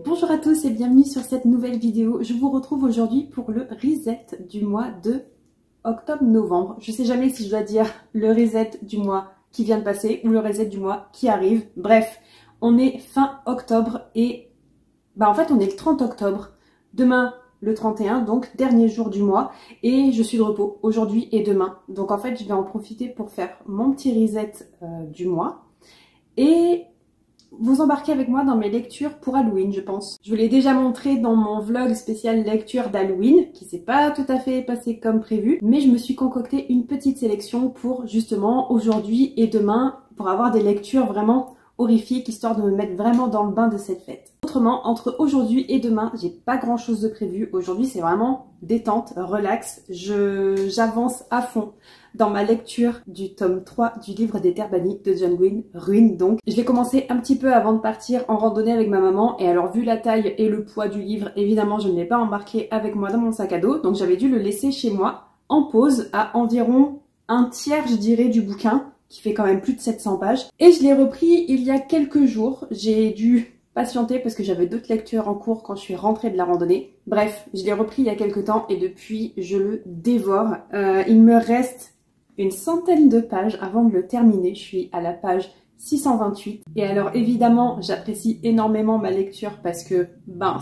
Bonjour à tous et bienvenue sur cette nouvelle vidéo. Je vous retrouve aujourd'hui pour le reset du mois de octobre-novembre. Je sais jamais si je dois dire le reset du mois qui vient de passer ou le reset du mois qui arrive. Bref, on est fin octobre et en fait on est le 30 octobre. Demain le 31, donc dernier jour du mois, et je suis de repos aujourd'hui et demain. Donc en fait je vais en profiter pour faire mon petit reset du mois et vous embarquez avec moi dans mes lectures pour Halloween, je pense. Je vous l'ai déjà montré dans mon vlog spécial lecture d'Halloween, qui s'est pas tout à fait passé comme prévu, mais je me suis concocté une petite sélection pour justement aujourd'hui et demain, pour avoir des lectures vraiment horrifiques, histoire de me mettre vraiment dans le bain de cette fête. Autrement, entre aujourd'hui et demain, j'ai pas grand chose de prévu. Aujourd'hui, c'est vraiment détente, relax. J'avance à fond dans ma lecture du tome 3 du livre des Terres Bannies de John Gwynne, Ruine donc. Je l'ai commencé un petit peu avant de partir en randonnée avec ma maman, et alors vu la taille et le poids du livre, évidemment je ne l'ai pas embarqué avec moi dans mon sac à dos, donc j'avais dû le laisser chez moi en pause à environ un tiers je dirais du bouquin, qui fait quand même plus de 700 pages. Et je l'ai repris il y a quelques jours, j'ai dû patienter parce que j'avais d'autres lectures en cours quand je suis rentrée de la randonnée. Bref, je l'ai repris il y a quelques temps et depuis je le dévore. Il me reste une centaine de pages avant de le terminer. Je suis à la page 628. Et alors évidemment, j'apprécie énormément ma lecture parce que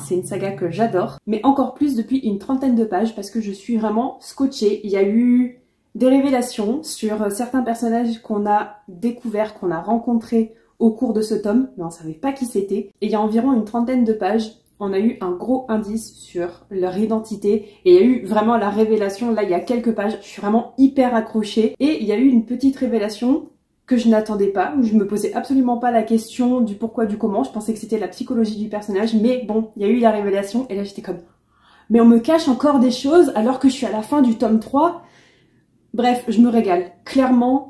c'est une saga que j'adore. Mais encore plus depuis une trentaine de pages parce que je suis vraiment scotchée. Il y a eu des révélations sur certains personnages qu'on a découverts, qu'on a rencontrés au cours de ce tome, mais on savait pas qui c'était. Et il y a environ une trentaine de pages, on a eu un gros indice sur leur identité et il y a eu vraiment la révélation. Là, il y a quelques pages, je suis vraiment hyper accrochée. Et il y a eu une petite révélation que je n'attendais pas, où je me posais absolument pas la question du pourquoi, du comment. Je pensais que c'était la psychologie du personnage, mais bon, il y a eu la révélation et là j'étais comme... Mais on me cache encore des choses alors que je suis à la fin du tome 3. Bref, je me régale. Clairement,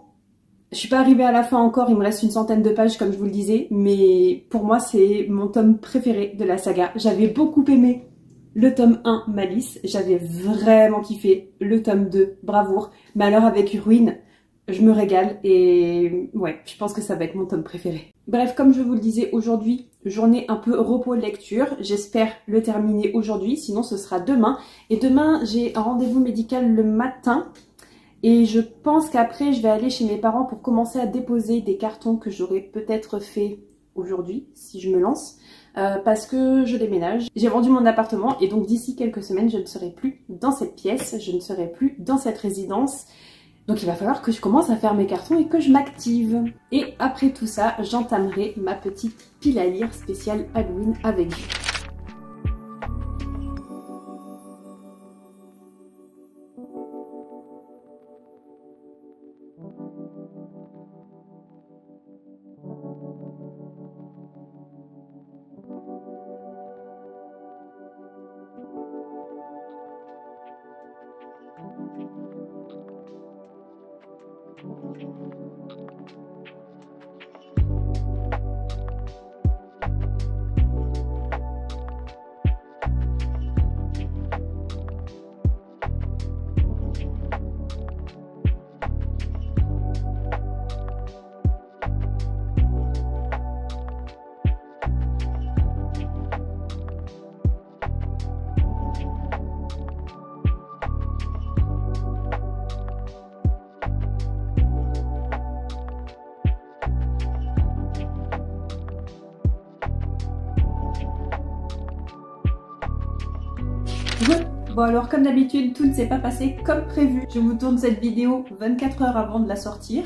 je suis pas arrivée à la fin encore, il me reste une centaine de pages comme je vous le disais, mais pour moi c'est mon tome préféré de la saga. J'avais beaucoup aimé le tome 1, Malice, j'avais vraiment kiffé le tome 2, Bravoure, mais alors avec Ruine, je me régale et ouais, je pense que ça va être mon tome préféré. Bref, comme je vous le disais, aujourd'hui, journée un peu repos lecture, j'espère le terminer aujourd'hui, sinon ce sera demain. Et demain, j'ai un rendez-vous médical le matin. Et je pense qu'après, je vais aller chez mes parents pour commencer à déposer des cartons que j'aurais peut-être fait aujourd'hui, si je me lance, parce que je déménage. J'ai vendu mon appartement et donc d'ici quelques semaines, je ne serai plus dans cette pièce, je ne serai plus dans cette résidence. Donc il va falloir que je commence à faire mes cartons et que je m'active. Et après tout ça, j'entamerai ma petite pile à lire spéciale Halloween avec vous. Bon alors comme d'habitude, tout ne s'est pas passé comme prévu. Je vous tourne cette vidéo 24 heures avant de la sortir.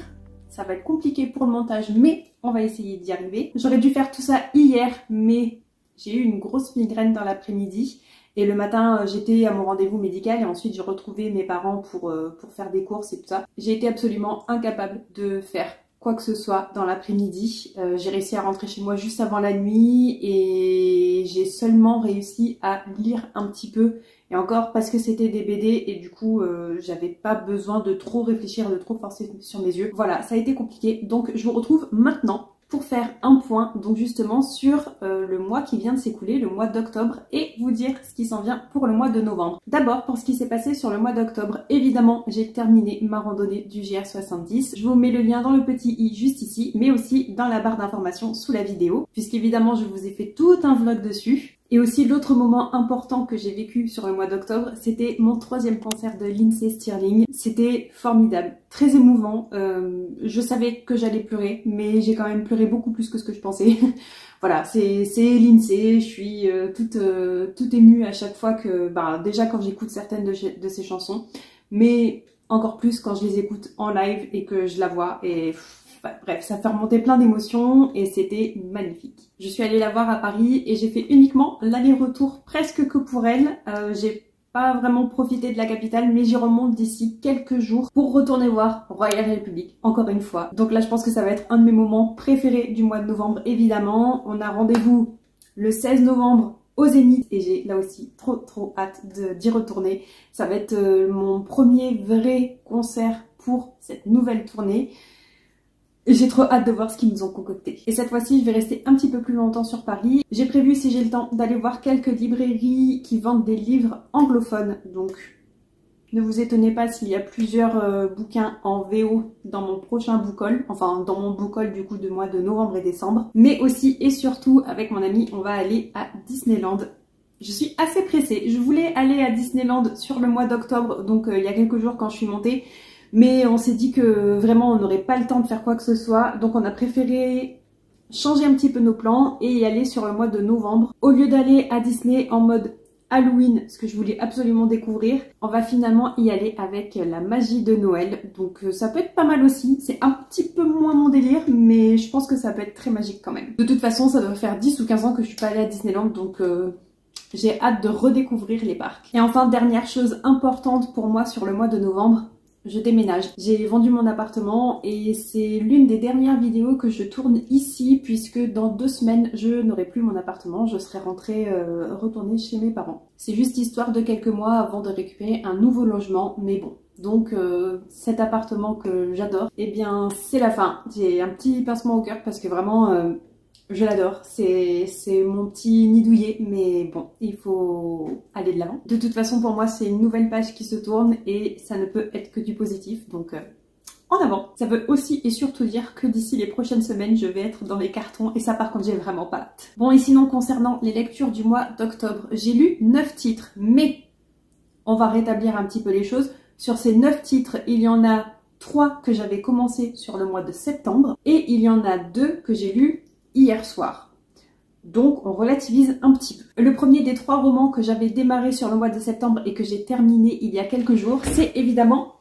Ça va être compliqué pour le montage, mais on va essayer d'y arriver. J'aurais dû faire tout ça hier, mais j'ai eu une grosse migraine dans l'après-midi. Et le matin, j'étais à mon rendez-vous médical et ensuite j'ai retrouvé mes parents pour faire des courses et tout ça. J'ai été absolument incapable de faire quoi que ce soit dans l'après-midi. J'ai réussi à rentrer chez moi juste avant la nuit et j'ai seulement réussi à lire un petit peu. Et encore parce que c'était des BD et du coup j'avais pas besoin de trop réfléchir, de trop forcer sur mes yeux. Voilà, ça a été compliqué. Donc je vous retrouve maintenant pour faire un point donc justement sur le mois qui vient de s'écouler, le mois d'octobre, et vous dire ce qui s'en vient pour le mois de novembre. D'abord, pour ce qui s'est passé sur le mois d'octobre, évidemment j'ai terminé ma randonnée du GR70. Je vous mets le lien dans le petit i juste ici, mais aussi dans la barre d'informations sous la vidéo, puisqu'évidemment je vous ai fait tout un vlog dessus. Et aussi l'autre moment important que j'ai vécu sur le mois d'octobre, c'était mon 3e concert de Lindsey Stirling. C'était formidable, très émouvant. Je savais que j'allais pleurer, mais j'ai quand même pleuré beaucoup plus que ce que je pensais. Voilà, c'est Lindsey, je suis toute émue à chaque fois que, déjà quand j'écoute certaines de ses chansons, mais encore plus quand je les écoute en live et que je la vois et... Bref, ça fait remonter plein d'émotions et c'était magnifique. Je suis allée la voir à Paris et j'ai fait uniquement l'aller-retour presque que pour elle. J'ai pas vraiment profité de la capitale, mais j'y remonte d'ici quelques jours pour retourner voir Royal Republic, encore une fois. Donc là, je pense que ça va être un de mes moments préférés du mois de novembre, évidemment. On a rendez-vous le 16 novembre au Zénith et j'ai là aussi trop hâte d'y retourner. Ça va être mon premier vrai concert pour cette nouvelle tournée. J'ai trop hâte de voir ce qu'ils nous ont concocté. Et cette fois-ci, je vais rester un petit peu plus longtemps sur Paris. J'ai prévu, si j'ai le temps, d'aller voir quelques librairies qui vendent des livres anglophones. Donc, ne vous étonnez pas s'il y a plusieurs bouquins en VO dans mon prochain book haul. Enfin, dans mon book haul du coup de mois de novembre et décembre. Mais aussi et surtout, avec mon ami, on va aller à Disneyland. Je suis assez pressée. Je voulais aller à Disneyland sur le mois d'octobre, donc il y a quelques jours quand je suis montée. Mais on s'est dit que vraiment on n'aurait pas le temps de faire quoi que ce soit, donc on a préféré changer un petit peu nos plans et y aller sur le mois de novembre. Au lieu d'aller à Disney en mode Halloween, ce que je voulais absolument découvrir, on va finalement y aller avec la magie de Noël. Donc ça peut être pas mal aussi, c'est un petit peu moins mon délire, mais je pense que ça peut être très magique quand même. De toute façon, ça doit faire 10 ou 15 ans que je suis pas allée à Disneyland, donc... j'ai hâte de redécouvrir les parcs. Et enfin, dernière chose importante pour moi sur le mois de novembre, je déménage. J'ai vendu mon appartement et c'est l'une des dernières vidéos que je tourne ici puisque dans 2 semaines, je n'aurai plus mon appartement. Je serai retournée chez mes parents. C'est juste histoire de quelques mois avant de récupérer un nouveau logement, mais bon. Donc cet appartement que j'adore, eh bien c'est la fin. J'ai un petit pincement au cœur parce que vraiment... je l'adore, c'est mon petit nid douillet, mais bon, il faut aller de l'avant. De toute façon, pour moi, c'est une nouvelle page qui se tourne et ça ne peut être que du positif, donc en avant. Ça veut aussi et surtout dire que d'ici les prochaines semaines, je vais être dans les cartons et ça, par contre, j'ai vraiment pas hâte. Bon, et sinon, concernant les lectures du mois d'octobre, j'ai lu 9 titres, mais on va rétablir un petit peu les choses. Sur ces 9 titres, il y en a 3 que j'avais commencé sur le mois de septembre et il y en a 2 que j'ai lus hier soir. Donc on relativise un petit peu. Le premier des 3 romans que j'avais démarré sur le mois de septembre et que j'ai terminé il y a quelques jours, c'est évidemment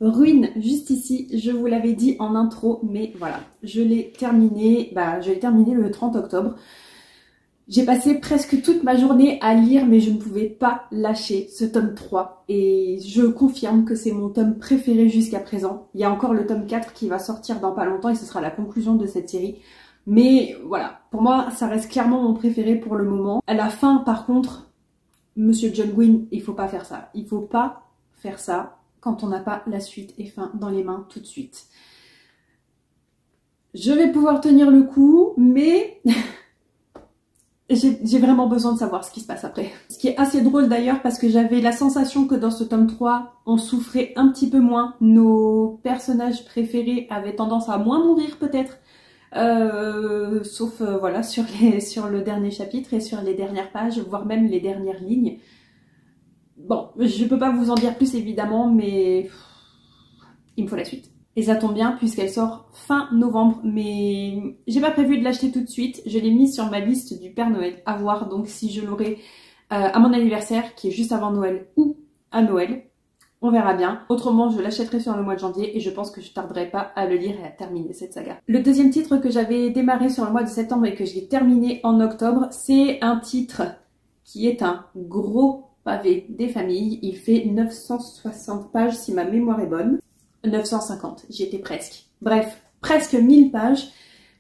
Ruine, juste ici. Je vous l'avais dit en intro, mais voilà, je l'ai terminé le 30 octobre. J'ai passé presque toute ma journée à lire, mais je ne pouvais pas lâcher ce tome 3. Et je confirme que c'est mon tome préféré jusqu'à présent. Il y a encore le tome 4 qui va sortir dans pas longtemps et ce sera la conclusion de cette série. Mais voilà, pour moi, ça reste clairement mon préféré pour le moment. À la fin, par contre, Monsieur John Gwynne, il faut pas faire ça. Il faut pas faire ça quand on n'a pas la suite et fin dans les mains tout de suite. Je vais pouvoir tenir le coup, mais j'ai vraiment besoin de savoir ce qui se passe après. Ce qui est assez drôle d'ailleurs parce que j'avais la sensation que dans ce tome 3, on souffrait un petit peu moins. Nos personnages préférés avaient tendance à moins mourir peut-être. Sauf voilà sur le dernier chapitre et sur les dernières pages, voire même les dernières lignes. Bon, je peux pas vous en dire plus évidemment, mais il me faut la suite. Et ça tombe bien puisqu'elle sort fin novembre, mais j'ai pas prévu de l'acheter tout de suite. Je l'ai mis sur ma liste du Père Noël à voir, donc si je l'aurai à mon anniversaire qui est juste avant Noël ou à Noël. On verra bien. Autrement, je l'achèterai sur le mois de janvier et je pense que je tarderai pas à le lire et à terminer cette saga. Le deuxième titre que j'avais démarré sur le mois de septembre et que j'ai terminé en octobre, c'est un titre qui est un gros pavé des familles. Il fait 960 pages si ma mémoire est bonne. 950, j'y étais presque. Bref, presque 1000 pages.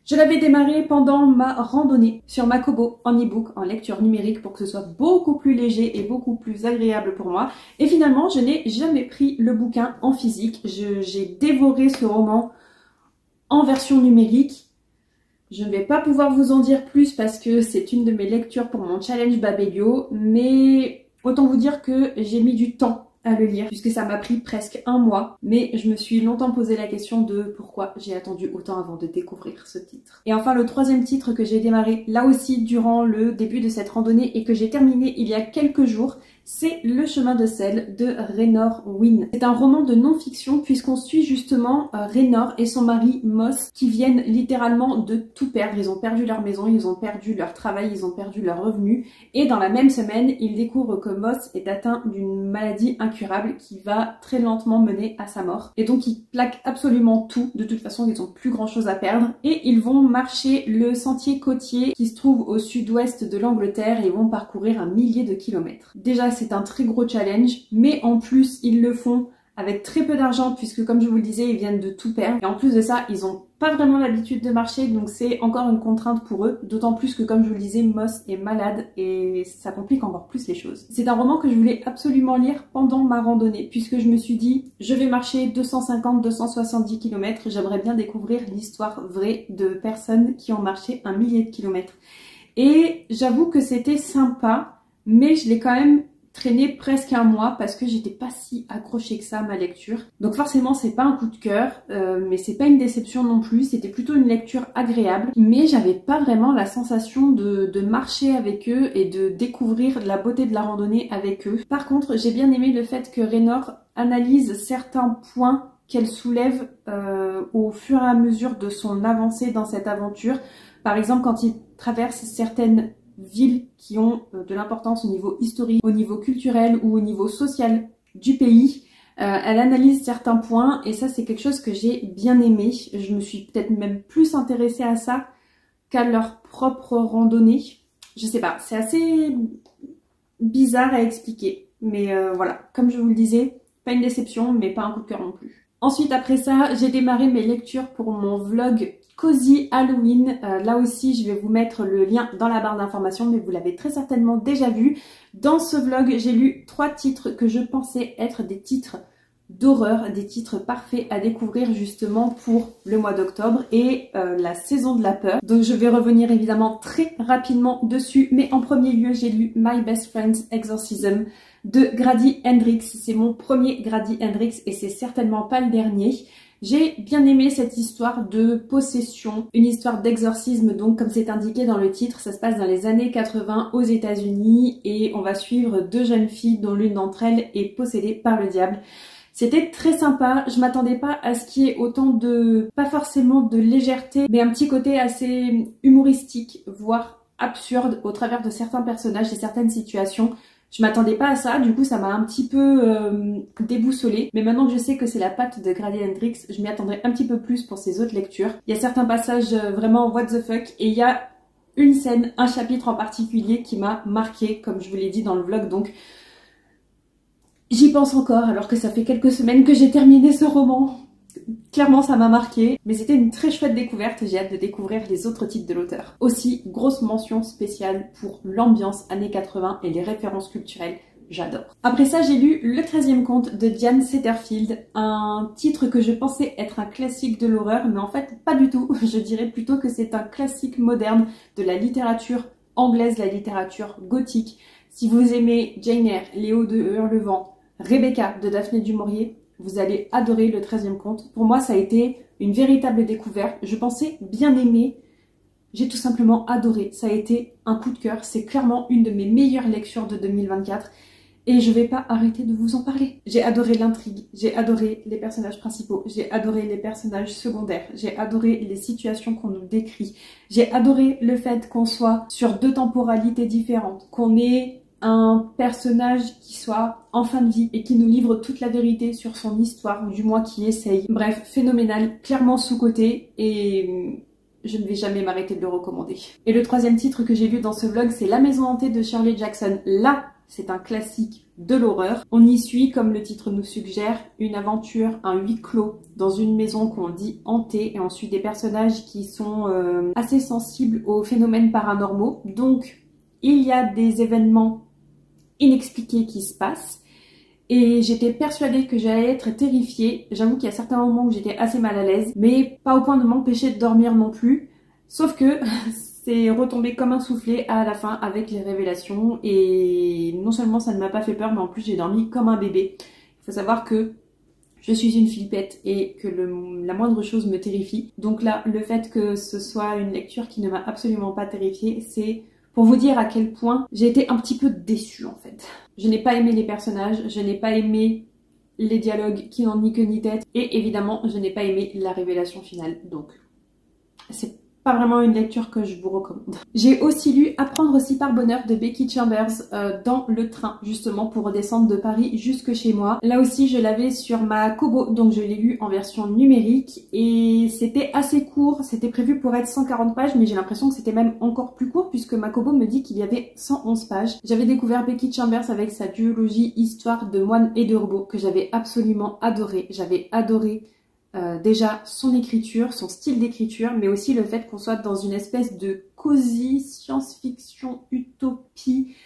Je l'avais démarré pendant ma randonnée sur ma Kobo en e-book, en lecture numérique pour que ce soit beaucoup plus léger et beaucoup plus agréable pour moi. Et finalement, je n'ai jamais pris le bouquin en physique. J'ai dévoré ce roman en version numérique. Je ne vais pas pouvoir vous en dire plus parce que c'est une de mes lectures pour mon challenge Babelio, mais autant vous dire que j'ai mis du temps à le lire puisque ça m'a pris presque un mois, mais je me suis longtemps posé la question de pourquoi j'ai attendu autant avant de découvrir ce titre. Et enfin le troisième titre que j'ai démarré là aussi durant le début de cette randonnée et que j'ai terminé il y a quelques jours, c'est Le chemin de sel de Raynor Winn. C'est un roman de non-fiction puisqu'on suit justement Raynor et son mari Moss qui viennent littéralement de tout perdre. Ils ont perdu leur maison, ils ont perdu leur travail, ils ont perdu leurs revenus et dans la même semaine, ils découvrent que Moss est atteint d'une maladie incurable qui va très lentement mener à sa mort. Et donc ils plaquent absolument tout, de toute façon ils ont plus grand chose à perdre et ils vont marcher le sentier côtier qui se trouve au sud-ouest de l'Angleterre et ils vont parcourir 1 millier de kilomètres. Déjà c'est un très gros challenge, mais en plus ils le font avec très peu d'argent puisque comme je vous le disais ils viennent de tout perdre et en plus de ça ils ont pas vraiment l'habitude de marcher donc c'est encore une contrainte pour eux, d'autant plus que comme je vous le disais Moss est malade et ça complique encore plus les choses. C'est un roman que je voulais absolument lire pendant ma randonnée puisque je me suis dit je vais marcher 250-270 km, j'aimerais bien découvrir l'histoire vraie de personnes qui ont marché 1 millier de kilomètres et j'avoue que c'était sympa mais je l'ai quand même traîné presque un mois parce que j'étais pas si accrochée que ça à ma lecture. Donc forcément c'est pas un coup de cœur, mais c'est pas une déception non plus, c'était plutôt une lecture agréable, mais j'avais pas vraiment la sensation de marcher avec eux et de découvrir la beauté de la randonnée avec eux. Par contre j'ai bien aimé le fait que Raynor analyse certains points qu'elle soulève au fur et à mesure de son avancée dans cette aventure. Par exemple quand il traverse certaines villes qui ont de l'importance au niveau historique, au niveau culturel ou au niveau social du pays. Elle analyse certains points et ça c'est quelque chose que j'ai bien aimé. Je me suis peut-être même plus intéressée à ça qu'à leur propre randonnée. Je sais pas, c'est assez bizarre à expliquer. Mais voilà, comme je vous le disais, pas une déception mais pas un coup de cœur non plus. Ensuite après ça, j'ai démarré mes lectures pour mon vlog Cozy Halloween, là aussi je vais vous mettre le lien dans la barre d'informations mais vous l'avez très certainement déjà vu. Dans ce vlog j'ai lu 3 titres que je pensais être des titres d'horreur, des titres parfaits à découvrir justement pour le mois d'octobre et la saison de la peur. Donc je vais revenir évidemment très rapidement dessus mais en premier lieu j'ai lu My Best Friend's Exorcism de Grady Hendrix. C'est mon premier Grady Hendrix et c'est certainement pas le dernier. J'ai bien aimé cette histoire de possession, une histoire d'exorcisme, donc comme c'est indiqué dans le titre, ça se passe dans les années 80 aux États-Unis et on va suivre 2 jeunes filles dont l'une d'entre elles est possédée par le diable. C'était très sympa, je m'attendais pas à ce qu'il y ait autant de, pas forcément de légèreté, mais un petit côté assez humoristique, voire absurde au travers de certains personnages et certaines situations. Je m'attendais pas à ça, du coup ça m'a un petit peu déboussolée. Mais maintenant que je sais que c'est la patte de Grady Hendrix, je m'y attendrai un petit peu plus pour ses autres lectures. Il y a certains passages vraiment what the fuck et il y a une scène, un chapitre en particulier qui m'a marqué, comme je vous l'ai dit dans le vlog. Donc j'y pense encore alors que ça fait quelques semaines que j'ai terminé ce roman. Clairement ça m'a marqué, mais c'était une très chouette découverte, j'ai hâte de découvrir les autres titres de l'auteur. Aussi, grosse mention spéciale pour l'ambiance années 80 et les références culturelles, j'adore. Après ça, j'ai lu Le 13e conte de Diane Setterfield, un titre que je pensais être un classique de l'horreur, mais en fait pas du tout. Je dirais plutôt que c'est un classique moderne de la littérature anglaise, la littérature gothique. Si vous aimez Jane Eyre, Léo de Hurlevent, Rebecca de Daphné du Maurier, vous allez adorer Le 13e conte. Pour moi, ça a été une véritable découverte. Je pensais bien aimer. J'ai tout simplement adoré. Ça a été un coup de cœur. C'est clairement une de mes meilleures lectures de 2024. Et je vais pas arrêter de vous en parler. J'ai adoré l'intrigue. J'ai adoré les personnages principaux. J'ai adoré les personnages secondaires. J'ai adoré les situations qu'on nous décrit. J'ai adoré le fait qu'on soit sur 2 temporalités différentes. Qu'on ait un personnage qui soit en fin de vie et qui nous livre toute la vérité sur son histoire, ou du moins qui essaye. Bref, phénoménal, clairement sous-coté et je ne vais jamais m'arrêter de le recommander. Et le 3e titre que j'ai lu dans ce vlog, c'est La Maison hantée de Shirley Jackson. Là, c'est un classique de l'horreur. On y suit, comme le titre nous suggère, une aventure, un huis clos dans une maison qu'on dit hantée et on suit des personnages qui sont assez sensibles aux phénomènes paranormaux. Donc, il y a des événements inexpliqués qui se passent et j'étais persuadée que j'allais être terrifiée. J'avoue qu'il y a certains moments où j'étais assez mal à l'aise, mais pas au point de m'empêcher de dormir non plus. Sauf que c'est retombé comme un soufflé à la fin avec les révélations et non seulement ça ne m'a pas fait peur, mais en plus j'ai dormi comme un bébé. Il faut savoir que je suis une flippette et que la moindre chose me terrifie. Donc là, le fait que ce soit une lecture qui ne m'a absolument pas terrifiée, c'est pour vous dire à quel point j'ai été un petit peu déçue en fait. Je n'ai pas aimé les personnages, je n'ai pas aimé les dialogues qui n'ont ni queue ni tête et évidemment, je n'ai pas aimé la révélation finale. Donc, c'est pas vraiment une lecture que je vous recommande. J'ai aussi lu Apprendre aussi par bonheur de Becky Chambers dans le train justement pour redescendre de Paris jusque chez moi. Là aussi je l'avais sur ma Kobo, donc je l'ai lu en version numérique et c'était assez court, c'était prévu pour être 140 pages mais j'ai l'impression que c'était même encore plus court puisque ma Kobo me dit qu'il y avait 111 pages. J'avais découvert Becky Chambers avec sa duologie Histoire de moines et de robots que j'avais absolument adoré. J'avais adoré déjà son écriture, son style d'écriture, mais aussi le fait qu'on soit dans une espèce de cosy science-fiction utopie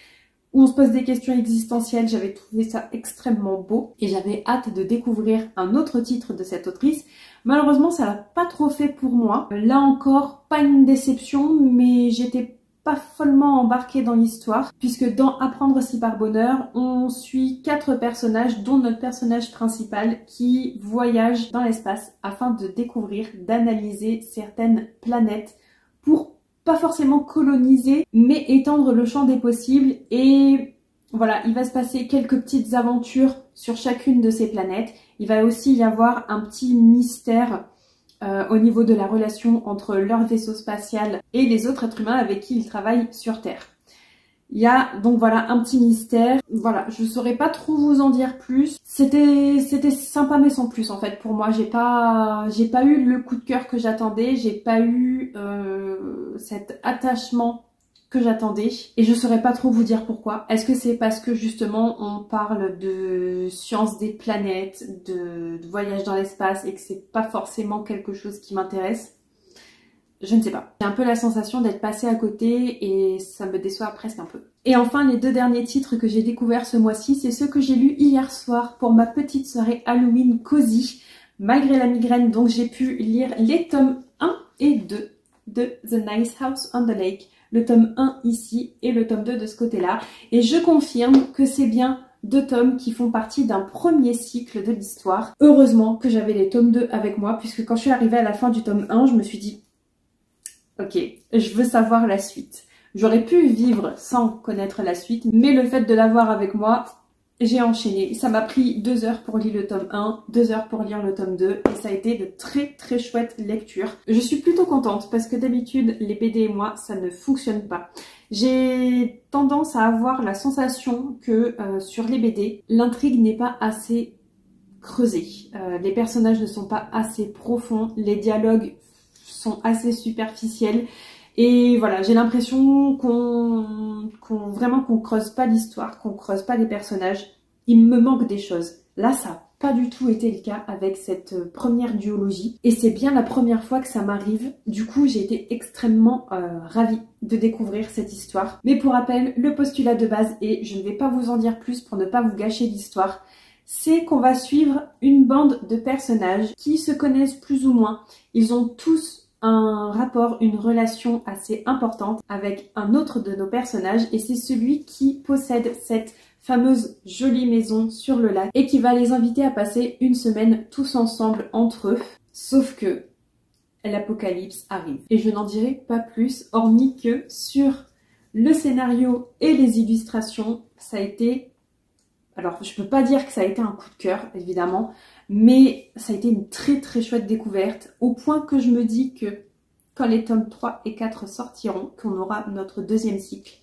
où on se pose des questions existentielles. J'avais trouvé ça extrêmement beau et j'avais hâte de découvrir un autre titre de cette autrice. Malheureusement, ça l'a pas trop fait pour moi. Là encore, pas une déception, mais j'étais pas follement embarquée dans l'histoire, puisque dans Apprendre aussi par bonheur, on suit 4 personnages, dont notre personnage principal qui voyage dans l'espace afin de découvrir, d'analyser certaines planètes pour pas forcément coloniser, mais étendre le champ des possibles. Et voilà, il va se passer quelques petites aventures sur chacune de ces planètes. Il va aussi y avoir un petit mystère au niveau de la relation entre leur vaisseau spatial et les autres êtres humains avec qui ils travaillent sur Terre. Il y a donc voilà un petit mystère. Voilà, je saurais pas trop vous en dire plus. C'était sympa mais sans plus en fait pour moi. J'ai pas eu le coup de cœur que j'attendais. J'ai pas eu cet attachement que j'attendais et je saurais pas trop vous dire pourquoi. Est-ce que c'est parce que justement on parle de science des planètes, de voyage dans l'espace et que c'est pas forcément quelque chose qui m'intéresse? Je ne sais pas. J'ai un peu la sensation d'être passée à côté et ça me déçoit presque un peu. Et enfin, les 2 derniers titres que j'ai découverts ce mois-ci, c'est ceux que j'ai lus hier soir pour ma petite soirée Halloween cosy. Malgré la migraine, donc j'ai pu lire les tomes 1 et 2 de The Nice House on the Lake. Le tome 1 ici et le tome 2 de ce côté-là. Et je confirme que c'est bien 2 tomes qui font partie d'un premier cycle de l'histoire. Heureusement que j'avais les tomes 2 avec moi, puisque quand je suis arrivée à la fin du tome 1, je me suis dit ok, je veux savoir la suite. J'aurais pu vivre sans connaître la suite, mais le fait de l'avoir avec moi, j'ai enchaîné. Ça m'a pris 2 heures pour lire le tome 1, 2 heures pour lire le tome 2, et ça a été de très très chouettes lectures. Je suis plutôt contente parce que d'habitude, les BD et moi, ça ne fonctionne pas. J'ai tendance à avoir la sensation que sur les BD, l'intrigue n'est pas assez creusée. Les personnages ne sont pas assez profonds, les dialogues sont assez superficiels. Et voilà, j'ai l'impression qu'on creuse pas l'histoire, qu'on creuse pas les personnages. Il me manque des choses. Là, ça n'a pas du tout été le cas avec cette première duologie. Et c'est bien la première fois que ça m'arrive. Du coup, j'ai été extrêmement ravie de découvrir cette histoire. Mais pour rappel, le postulat de base, et je ne vais pas vous en dire plus pour ne pas vous gâcher l'histoire, c'est qu'on va suivre une bande de personnages qui se connaissent plus ou moins. Ils ont tous un rapport, une relation assez importante avec un autre de nos personnages et c'est celui qui possède cette fameuse jolie maison sur le lac et qui va les inviter à passer une semaine tous ensemble entre eux. Sauf que l'apocalypse arrive. Et je n'en dirai pas plus, hormis que sur le scénario et les illustrations, ça a été... Alors, je peux pas dire que ça a été un coup de cœur, évidemment, mais ça a été une très très chouette découverte, au point que je me dis que quand les tomes 3 et 4 sortiront, qu'on aura notre 2e cycle,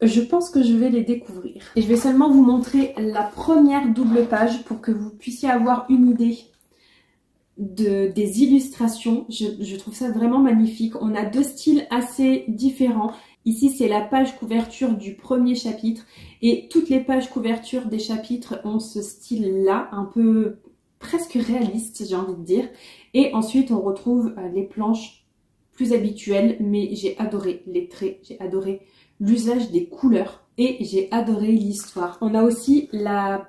je pense que je vais les découvrir. Et je vais seulement vous montrer la première double page pour que vous puissiez avoir une idée des illustrations. Je trouve ça vraiment magnifique. On a 2 styles assez différents. Ici, c'est la page couverture du premier chapitre et toutes les pages couverture des chapitres ont ce style-là, un peu presque réaliste, j'ai envie de dire. Et ensuite, on retrouve les planches plus habituelles, mais j'ai adoré les traits, j'ai adoré l'usage des couleurs et j'ai adoré l'histoire. On a aussi la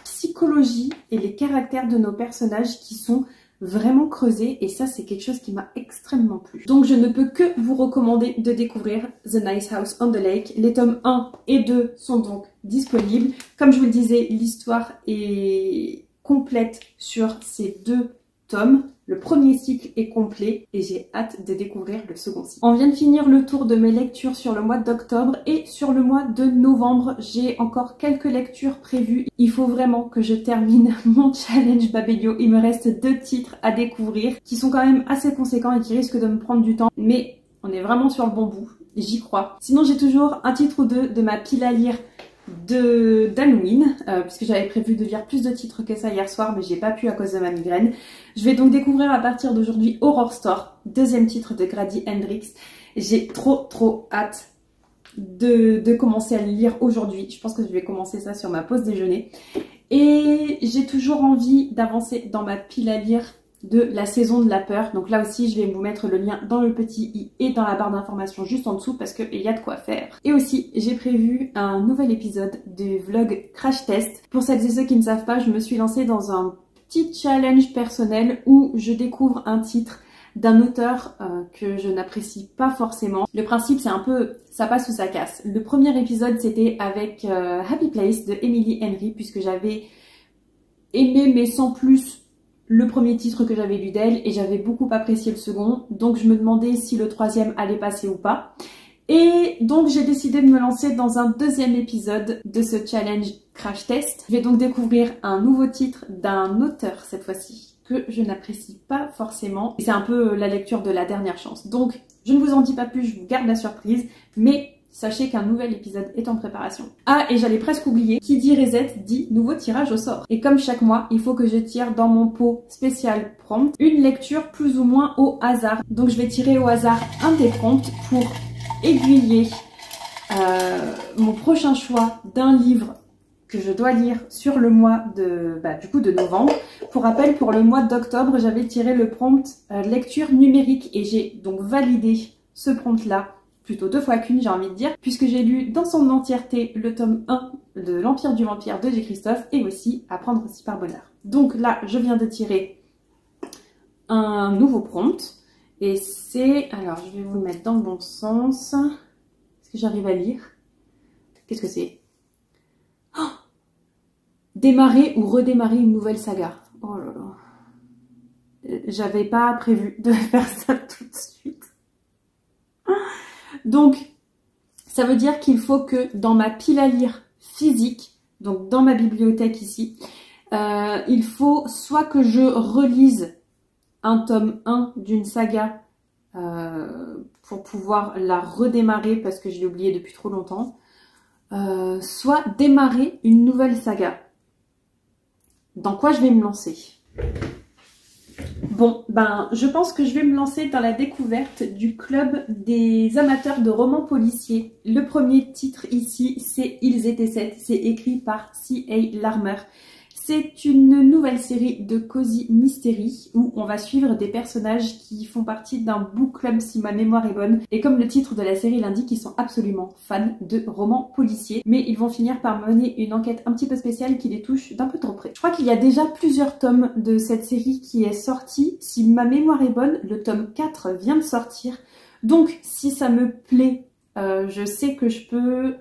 psychologie et les caractères de nos personnages qui sont vraiment creusé et ça c'est quelque chose qui m'a extrêmement plu. Donc je ne peux que vous recommander de découvrir The Nice House on the Lake. Les tomes 1 et 2 sont donc disponibles. Comme je vous le disais, l'histoire est complète sur ces deux tomes. Le premier cycle est complet et j'ai hâte de découvrir le second cycle. On vient de finir le tour de mes lectures sur le mois d'octobre et sur le mois de novembre, j'ai encore quelques lectures prévues. Il faut vraiment que je termine mon challenge Babelio. Il me reste 2 titres à découvrir qui sont quand même assez conséquents et qui risquent de me prendre du temps. Mais on est vraiment sur le bon bout, j'y crois. Sinon j'ai toujours un titre ou deux de ma pile à lire d'Halloween, puisque j'avais prévu de lire plus de titres que ça hier soir, mais j'ai pas pu à cause de ma migraine. Je vais donc découvrir à partir d'aujourd'hui Horror Store, deuxième titre de Grady Hendrix. J'ai trop hâte de commencer à le lire aujourd'hui. Je pense que je vais commencer ça sur ma pause déjeuner. Et j'ai toujours envie d'avancer dans ma pile à lire de la saison de la peur. Donc là aussi, je vais vous mettre le lien dans le petit i et dans la barre d'informations juste en dessous parce qu'il y a de quoi faire. Et aussi, j'ai prévu un nouvel épisode du vlog Crash Test. Pour celles et ceux qui ne savent pas, je me suis lancée dans un petit challenge personnel où je découvre un titre d'un auteur que je n'apprécie pas forcément. Le principe, c'est un peu ça passe ou ça casse. Le premier épisode, c'était avec Happy Place de Emily Henry, puisque j'avais aimé mais sans plus le premier titre que j'avais lu d'elle et j'avais beaucoup apprécié le second, donc je me demandais si le troisième allait passer ou pas. Et donc j'ai décidé de me lancer dans un deuxième épisode de ce challenge Crash Test. Je vais donc découvrir un nouveau titre d'un auteur cette fois-ci que je n'apprécie pas forcément. C'est un peu la lecture de la dernière chance. Donc je ne vous en dis pas plus, je vous garde la surprise, mais sachez qu'un nouvel épisode est en préparation. Ah, et j'allais presque oublier, qui dit reset dit nouveau tirage au sort. Et comme chaque mois, il faut que je tire dans mon pot spécial prompt une lecture plus ou moins au hasard. Donc je vais tirer au hasard un des prompts pour aiguiller mon prochain choix d'un livre que je dois lire sur le mois de, de novembre. Pour rappel, pour le mois d'octobre, j'avais tiré le prompt lecture numérique et j'ai donc validé ce prompt-là plutôt 2 fois qu'une, j'ai envie de dire, puisque j'ai lu dans son entièreté le tome 1 de l'Empire du Vampire de J. Christophe et aussi Apprendre aussi par bonheur. Donc là, je viens de tirer un nouveau prompt et c'est... Alors, je vais vous le mettre dans le bon sens. Est-ce que j'arrive à lire? Qu'est-ce que c'est? Oh, démarrer ou redémarrer une nouvelle saga. Oh là là. J'avais pas prévu de faire ça tout de suite. Donc, ça veut dire qu'il faut que dans ma pile à lire physique, donc dans ma bibliothèque ici, il faut soit que je relise un tome 1 d'une saga pour pouvoir la redémarrer parce que je l'ai oublié depuis trop longtemps, soit démarrer une nouvelle saga. Dans quoi je vais me lancer ? Bon, je pense que je vais me lancer dans la découverte du club des amateurs de romans policiers. Le premier titre ici, c'est Ils étaient 7, c'est écrit par C.A. Larmer. C'est une nouvelle série de Cozy Mystery où on va suivre des personnages qui font partie d'un book club si ma mémoire est bonne. Et comme le titre de la série l'indique, ils sont absolument fans de romans policiers. Mais ils vont finir par mener une enquête un petit peu spéciale qui les touche d'un peu trop près. Je crois qu'il y a déjà plusieurs tomes de cette série qui est sortie. Si ma mémoire est bonne, le tome 4 vient de sortir. Donc si ça me plaît, je sais que je peux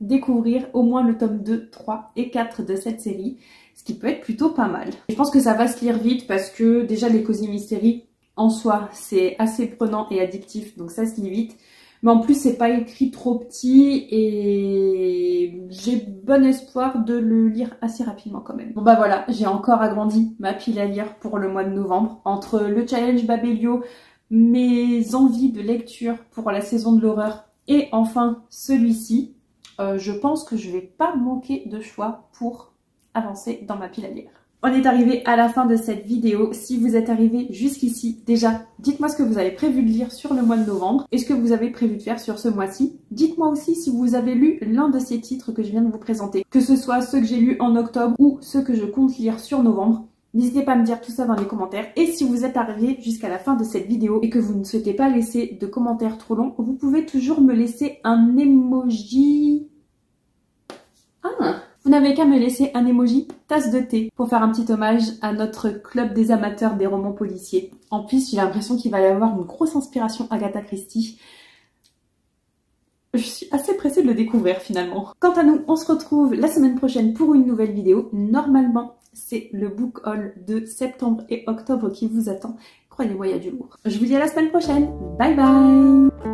découvrir au moins le tome 2, 3 et 4 de cette série. Ce qui peut être plutôt pas mal. Je pense que ça va se lire vite parce que déjà les Cozy Mystery en soi c'est assez prenant et addictif donc ça se lit vite. Mais en plus c'est pas écrit trop petit et j'ai bon espoir de le lire assez rapidement quand même. Bon voilà, j'ai encore agrandi ma pile à lire pour le mois de novembre. Entre le challenge Babelio, mes envies de lecture pour la saison de l'horreur et enfin celui-ci, je pense que je vais pas manquer de choix pour avancer dans ma pile à lire. On est arrivé à la fin de cette vidéo. Si vous êtes arrivé jusqu'ici, déjà, dites-moi ce que vous avez prévu de lire sur le mois de novembre et ce que vous avez prévu de faire sur ce mois-ci. Dites-moi aussi si vous avez lu l'un de ces titres que je viens de vous présenter, que ce soit ceux que j'ai lus en octobre ou ceux que je compte lire sur novembre. N'hésitez pas à me dire tout ça dans les commentaires. Et si vous êtes arrivé jusqu'à la fin de cette vidéo et que vous ne souhaitez pas laisser de commentaires trop longs, vous pouvez toujours me laisser un emoji. Ah, vous vous n'avez qu'à me laisser un emoji tasse de thé pour faire un petit hommage à notre club des amateurs des romans policiers. En plus, j'ai l'impression qu'il va y avoir une grosse inspiration Agatha Christie. Je suis assez pressée de le découvrir finalement. Quant à nous, on se retrouve la semaine prochaine pour une nouvelle vidéo. Normalement, c'est le book haul de septembre et octobre qui vous attend. Croyez-moi, il y a du lourd. Je vous dis à la semaine prochaine. Bye bye!